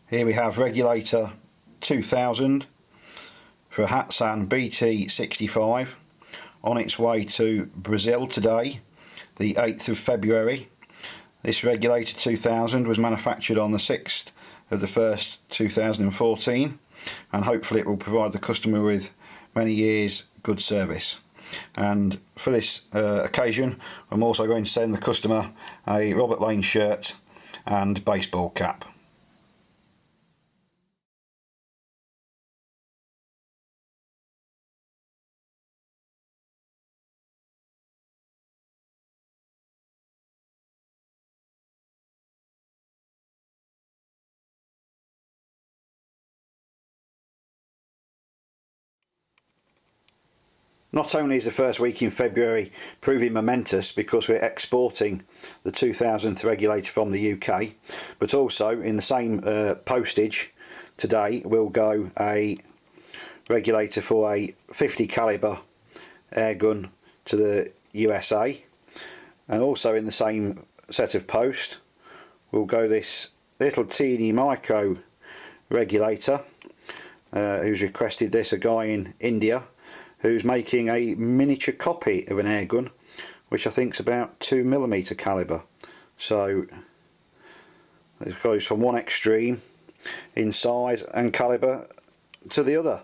Here we have Regulator 2000 for a Hatsan BT65 on its way to Brazil today, the 8th of February. This Regulator 2000 was manufactured on the 6th of the 1st 2014, and hopefully it will provide the customer with many years good service. And for this occasion I'm also going to send the customer a Regulators Lane shirt and baseball cap. Not only is the first week in February proving momentous because we're exporting the 2000th regulator from the UK, but also in the same postage today will go a regulator for a 50 caliber air gun to the USA, and also in the same set of post will go this little teeny micro regulator who's requested this, a guy in India who's making a miniature copy of an air gun, which I think is about 2mm caliber. So it goes from one extreme in size and caliber to the other.